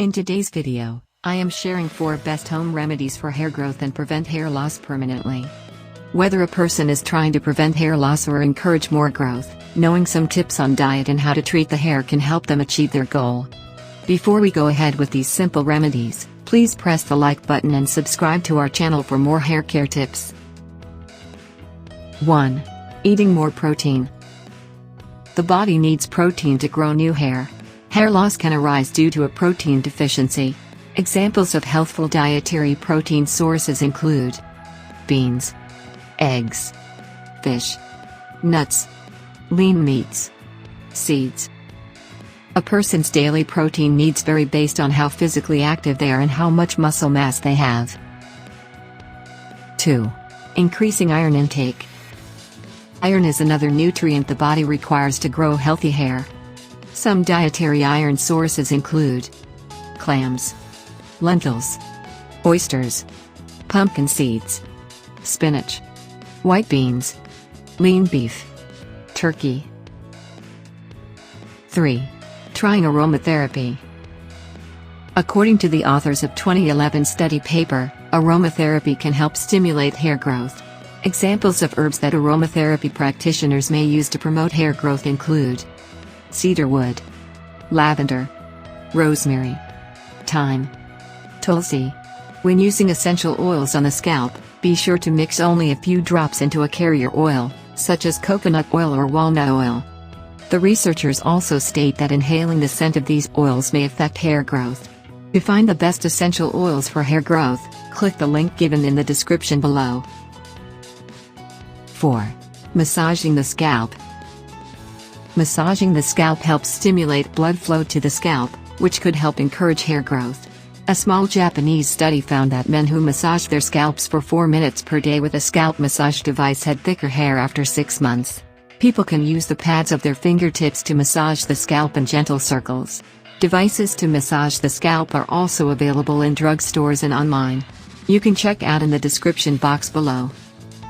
In today's video, I am sharing 4 best home remedies for hair growth and prevent hair loss permanently. Whether a person is trying to prevent hair loss or encourage more growth, knowing some tips on diet and how to treat the hair can help them achieve their goal. Before we go ahead with these simple remedies, please press the like button and subscribe to our channel for more hair care tips. 1. Eating more protein. The body needs protein to grow new hair. Hair loss can arise due to a protein deficiency. Examples of healthful dietary protein sources include beans, eggs, fish, nuts, lean meats, seeds. A person's daily protein needs vary based on how physically active they are and how much muscle mass they have. 2. Increasing iron intake. Iron is another nutrient the body requires to grow healthy hair. Some dietary iron sources include clams, lentils, oysters, pumpkin seeds, spinach, white beans, lean beef, turkey. 3. Trying aromatherapy. According to the authors of 2011 study paper, aromatherapy can help stimulate hair growth. Examples of herbs that aromatherapy practitioners may use to promote hair growth include cedarwood, lavender, rosemary, thyme, tulsi. When using essential oils on the scalp, be sure to mix only a few drops into a carrier oil, such as coconut oil or walnut oil. The researchers also state that inhaling the scent of these oils may affect hair growth. To find the best essential oils for hair growth, click the link given in the description below. 4. Massaging the scalp. Massaging the scalp helps stimulate blood flow to the scalp, which could help encourage hair growth. A small Japanese study found that men who massaged their scalps for 4 minutes per day with a scalp massage device had thicker hair after 6 months. People can use the pads of their fingertips to massage the scalp in gentle circles. Devices to massage the scalp are also available in drugstores and online. You can check out in the description box below.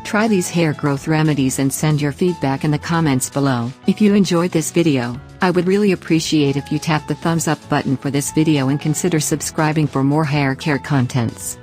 Try these hair growth remedies and send your feedback in the comments below. If you enjoyed this video, I would really appreciate if you tap the thumbs up button for this video and consider subscribing for more hair care contents.